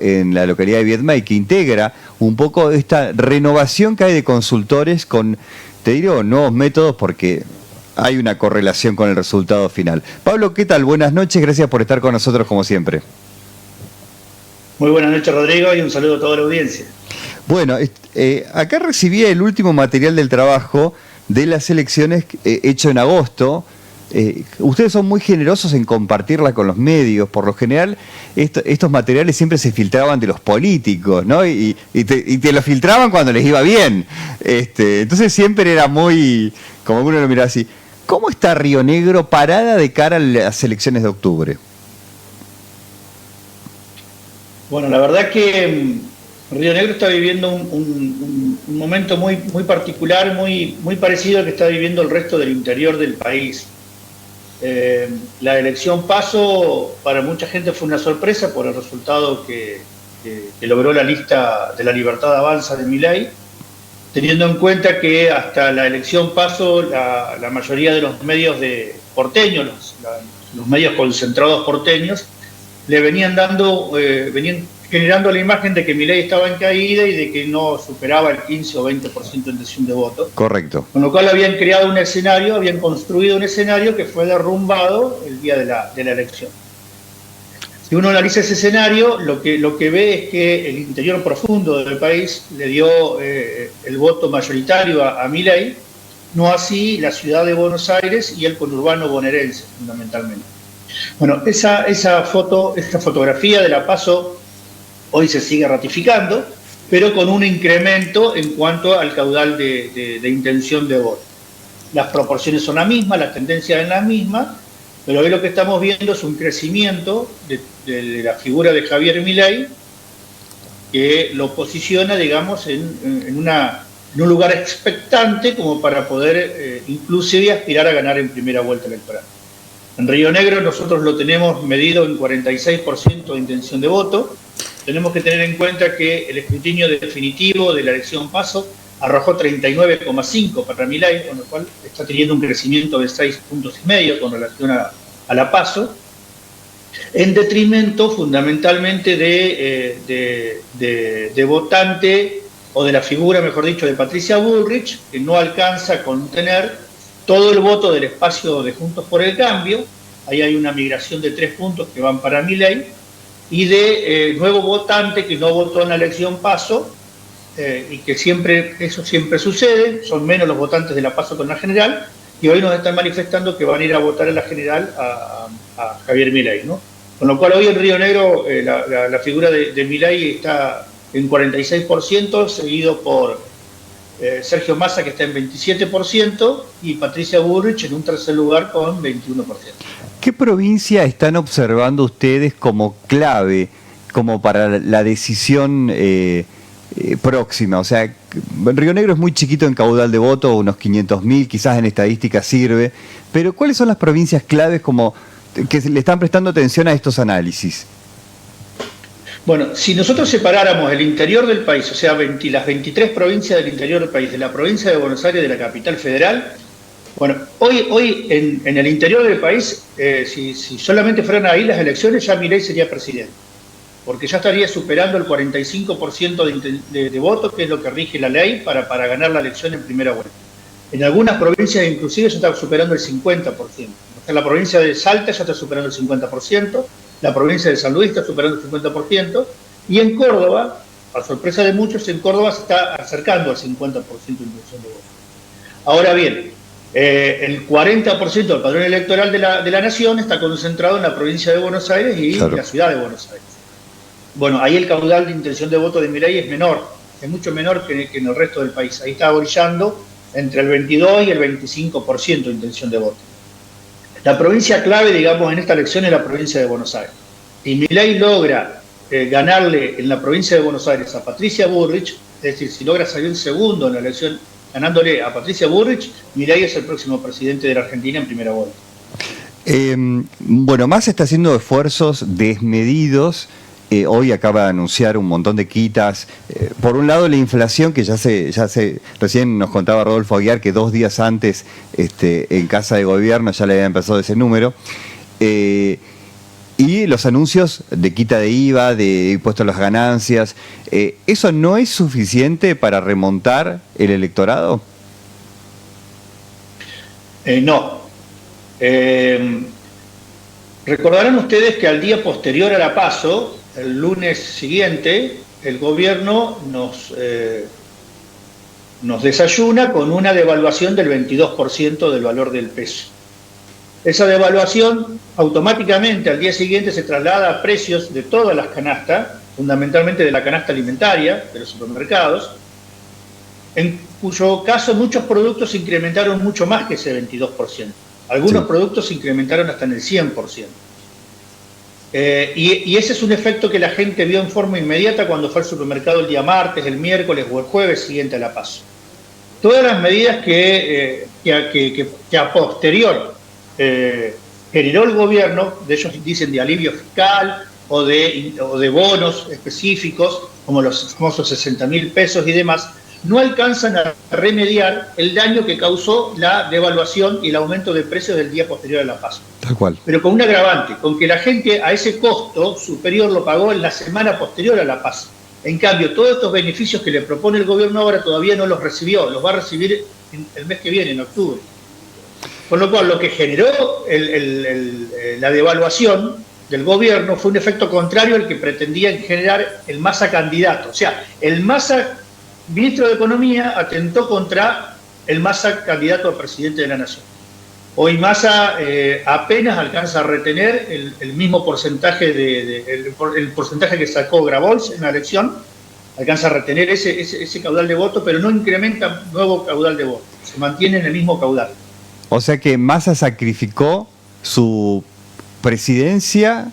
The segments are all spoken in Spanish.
en la localidad de Viedma y que integra un poco esta renovación que hay de consultores con, te digo, nuevos métodos porque hay una correlación con el resultado final. Pablo, ¿qué tal? Buenas noches, gracias por estar con nosotros como siempre. Muy buenas noches, Rodrigo, y un saludo a toda la audiencia. Bueno, acá recibí el último material del trabajo de las elecciones hecho en agosto. Ustedes son muy generosos en compartirla con los medios. Por lo general, estos materiales siempre se filtraban de los políticos, ¿no? Y te lo filtraban cuando les iba bien. Entonces siempre era muy, como uno lo miraba así, ¿cómo está Río Negro parada de cara a las elecciones de octubre? Bueno, la verdad que Río Negro está viviendo un momento muy particular, muy parecido al que está viviendo el resto del interior del país. La elección PASO para mucha gente fue una sorpresa por el resultado que logró la lista de la Libertad Avanza de Milei, teniendo en cuenta que hasta la elección PASO la mayoría de los medios porteños, los medios concentrados porteños, le venían generando la imagen de que Milei estaba en caída y de que no superaba el 15 o 20% de intención de voto. Correcto. Con lo cual habían creado un escenario, habían construido un escenario que fue derrumbado el día de la elección. Si uno analiza ese escenario, lo que ve es que el interior profundo del país le dio el voto mayoritario a Milei, no así la ciudad de Buenos Aires y el conurbano bonaerense, fundamentalmente. Bueno, esa fotografía de la PASO hoy se sigue ratificando, pero con un incremento en cuanto al caudal de intención de voto. Las proporciones son las mismas, las tendencias son las mismas, pero hoy lo que estamos viendo es un crecimiento de la figura de Javier Milei, que lo posiciona, digamos, en un lugar expectante como para poder inclusive aspirar a ganar en primera vuelta electoral. En Río Negro nosotros lo tenemos medido en 46% de intención de voto. Tenemos que tener en cuenta que el escrutinio definitivo de la elección PASO arrojó 39,5 para Milei, con lo cual está teniendo un crecimiento de 6,5 puntos con relación a la PASO, en detrimento fundamentalmente de votante, o de la figura, mejor dicho, de Patricia Bullrich, que no alcanza a contener todo el voto del espacio de Juntos por el Cambio. Ahí hay una migración de 3 puntos que van para Milei, y de nuevo votante que no votó en la elección PASO, y que eso siempre sucede, son menos los votantes de la PASO que en la general, y hoy nos están manifestando que van a ir a votar en la general a Javier Milei, ¿no? Con lo cual hoy en Río Negro la figura de Milei está en 46%, seguido por Sergio Massa, que está en 27%, y Patricia Bullrich en un tercer lugar con 21%. ¿Qué provincia están observando ustedes como clave, como para la decisión próxima? O sea, Río Negro es muy chiquito en caudal de voto, unos 500.000, quizás en estadística sirve, pero ¿cuáles son las provincias claves como que le están prestando atención a estos análisis? Bueno, si nosotros separáramos el interior del país, o sea, las 23 provincias del interior del país, de la provincia de Buenos Aires, de la capital federal, bueno, hoy en el interior del país, si solamente fueran ahí las elecciones, ya Milei sería presidente, porque ya estaría superando el 45% de votos, que es lo que rige la ley para ganar la elección en primera vuelta. En algunas provincias inclusive ya está superando el 50%. O sea, la provincia de Salta ya está superando el 50%, la provincia de San Luis está superando el 50%, y en Córdoba, a sorpresa de muchos, en Córdoba se está acercando al 50% de intención de voto. Ahora bien, el 40% del padrón electoral de la nación está concentrado en la provincia de Buenos Aires y claro, la ciudad de Buenos Aires. Bueno, ahí el caudal de intención de voto de Milei es menor, es mucho menor que en el resto del país. Ahí está brillando entre el 22 y el 25% de intención de voto. La provincia clave, digamos, en esta elección es la provincia de Buenos Aires. Si Milei logra ganarle en la provincia de Buenos Aires a Patricia Bullrich, es decir, si logra salir segundo en la elección ganándole a Patricia Bullrich, Milei es el próximo presidente de la Argentina en primera vuelta. Bueno, Massa está haciendo esfuerzos desmedidos. Hoy acaba de anunciar un montón de quitas. Por un lado, la inflación, que recién nos contaba Rodolfo Aguiar que 2 días antes en Casa de Gobierno ya le había empezado ese número. Y los anuncios de quita de IVA, de impuesto a las ganancias, ¿eso no es suficiente para remontar el electorado? No. Recordarán ustedes que al día posterior a la PASO, el lunes siguiente, el gobierno nos desayuna con una devaluación del 22% del valor del peso. Esa devaluación automáticamente al día siguiente se traslada a precios de todas las canastas, fundamentalmente de la canasta alimentaria, de los supermercados, en cuyo caso muchos productos se incrementaron mucho más que ese 22%. Algunos productos se incrementaron hasta en el 100%. Y ese es un efecto que la gente vio en forma inmediata cuando fue al supermercado el día martes, el miércoles o el jueves siguiente a la PASO. Todas las medidas que a posterior generó el gobierno, de ellos dicen de alivio fiscal o de bonos específicos, como los famosos 60.000 pesos y demás, no alcanzan a remediar el daño que causó la devaluación y el aumento de precios del día posterior a la PASO. Tal cual. Pero con un agravante, con que la gente a ese costo superior lo pagó en la semana posterior a la PASO. En cambio, todos estos beneficios que le propone el gobierno ahora todavía no los recibió, los va a recibir el mes que viene, en octubre. Con lo cual, lo que generó la devaluación del gobierno fue un efecto contrario al que pretendía generar el Massa candidato. O sea, el Massa ministro de Economía atentó contra el Massa candidato a presidente de la Nación. Hoy Massa apenas alcanza a retener el mismo porcentaje el porcentaje que sacó Grabois en la elección, alcanza a retener ese caudal de votos, pero no incrementa nuevo caudal de votos, se mantiene en el mismo caudal. O sea que Massa sacrificó su presidencia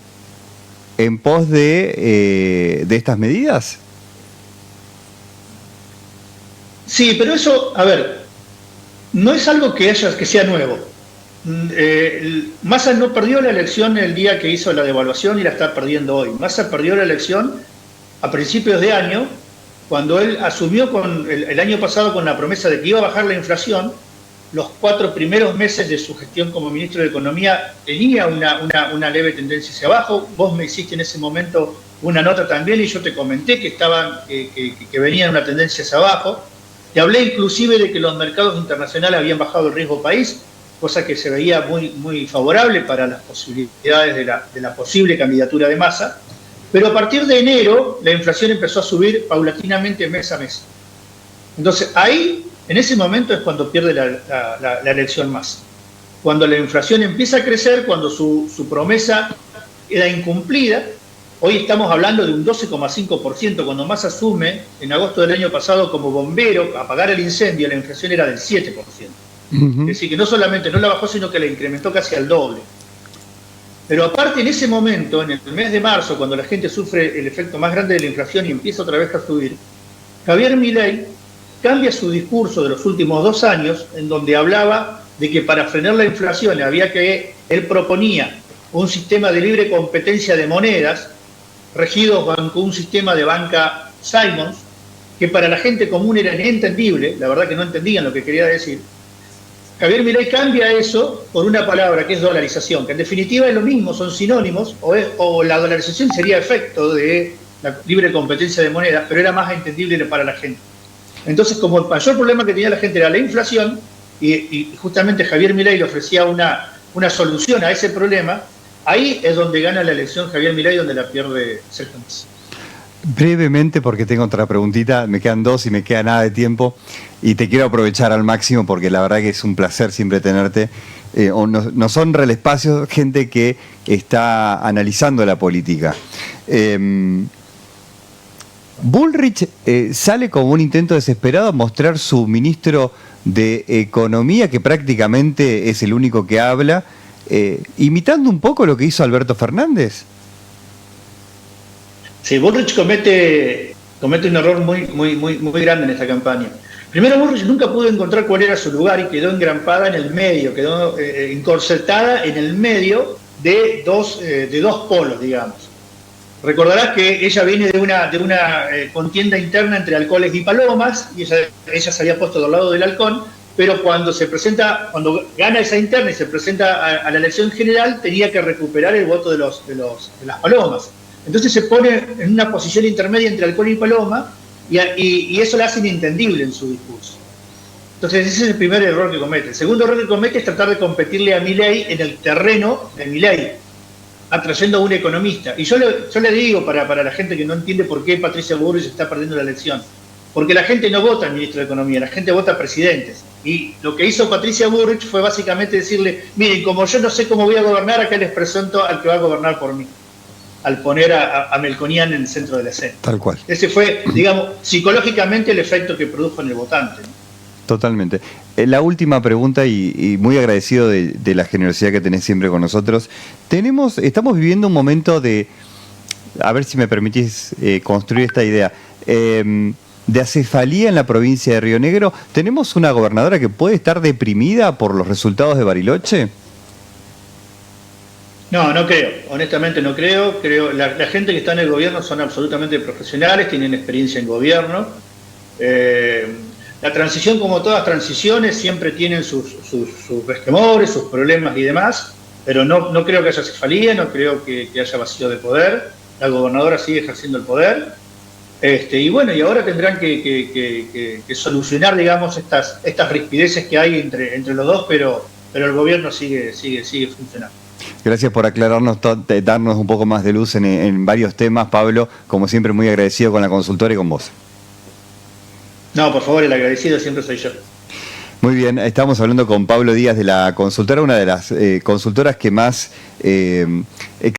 en pos de estas medidas. Sí, pero eso, a ver, no es algo que sea nuevo. Massa no perdió la elección el día que hizo la devaluación y la está perdiendo hoy. Massa perdió la elección a principios de año, cuando él asumió el año pasado con la promesa de que iba a bajar la inflación. Los 4 primeros meses de su gestión como ministro de Economía tenía una leve tendencia hacia abajo. Vos me hiciste en ese momento una nota también y yo te comenté que venía una tendencia hacia abajo. Te hablé inclusive de que los mercados internacionales habían bajado el riesgo país, cosa que se veía muy favorable para las posibilidades de la posible candidatura de Massa. Pero a partir de enero la inflación empezó a subir paulatinamente mes a mes. Entonces ahí, en ese momento, es cuando pierde la elección Massa. Cuando la inflación empieza a crecer, cuando su promesa queda incumplida. Hoy estamos hablando de un 12,5%, cuando Massa asume en agosto del año pasado como bombero a apagar el incendio, la inflación era del 7%. Es decir, que no solamente no la bajó, sino que la incrementó casi al doble. Pero aparte, en ese momento, en el mes de marzo, cuando la gente sufre el efecto más grande de la inflación y empieza otra vez a subir, Javier Milei cambia su discurso de los últimos 2 años, en donde hablaba de que para frenar la inflación él proponía un sistema de libre competencia de monedas, regidos bajo un sistema de banca Simons, que para la gente común era inentendible, la verdad que no entendían lo que quería decir. Javier Milei cambia eso por una palabra que es dolarización, que en definitiva es lo mismo, son sinónimos, o la dolarización sería efecto de la libre competencia de monedas, pero era más entendible para la gente. Entonces, como el mayor problema que tenía la gente era la inflación, y justamente Javier Milei le ofrecía una solución a ese problema, ahí es donde gana la elección Javier Milei, donde la pierde Sergio Massa. Brevemente, porque tengo otra preguntita, me quedan 2 y me queda nada de tiempo, y te quiero aprovechar al máximo porque la verdad que es un placer siempre tenerte. Nos honra el espacio, gente que está analizando la política. Bullrich sale como un intento desesperado a mostrar su ministro de Economía, que prácticamente es el único que habla, imitando un poco lo que hizo Alberto Fernández. Sí, Bullrich comete un error muy grande en esta campaña. Primero, Bullrich nunca pudo encontrar cuál era su lugar y quedó engrampada en el medio, quedó encorsetada en el medio de dos polos, digamos. Recordarás que ella viene de una contienda interna entre halcones y palomas, y ella se había puesto del lado del halcón, pero cuando gana esa interna y se presenta a la elección general, tenía que recuperar el voto de las palomas. Entonces se pone en una posición intermedia entre Halcón y Paloma, y eso lo hace inentendible en su discurso. Entonces ese es el primer error que comete. El segundo error que comete es tratar de competirle a Milei en el terreno de Milei, atrayendo a un economista. Y yo le digo, para la gente que no entiende por qué Patricia Bullrich está perdiendo la elección, porque la gente no vota al ministro de Economía, la gente vota a presidentes. Y lo que hizo Patricia Bullrich fue básicamente decirle, miren, como yo no sé cómo voy a gobernar, acá les presento al que va a gobernar por mí, al poner a Melconian en el centro de la escena. Tal cual. Ese fue, digamos, psicológicamente el efecto que produjo en el votante, ¿no? Totalmente. La última pregunta, y muy agradecido de la generosidad que tenés siempre con nosotros. Estamos viviendo un momento de, a ver si me permitís construir esta idea, de acefalía en la provincia de Río Negro. ¿Tenemos una gobernadora que puede estar deprimida por los resultados de Bariloche? No, no creo, honestamente no creo. La gente que está en el gobierno son absolutamente profesionales, tienen experiencia en gobierno. La transición, como todas transiciones, siempre tienen sus resquemores, sus problemas y demás, pero no creo que haya cefalía, no creo que haya vacío de poder. La gobernadora sigue ejerciendo el poder. Y bueno, y ahora tendrán que solucionar, digamos, estas rispideces que hay entre los dos, pero el gobierno sigue funcionando. Gracias por aclararnos, darnos un poco más de luz en varios temas, Pablo. Como siempre, muy agradecido con la consultora y con vos. No, por favor, el agradecido siempre soy yo. Muy bien, estamos hablando con Pablo Díaz de la consultora, una de las consultoras que más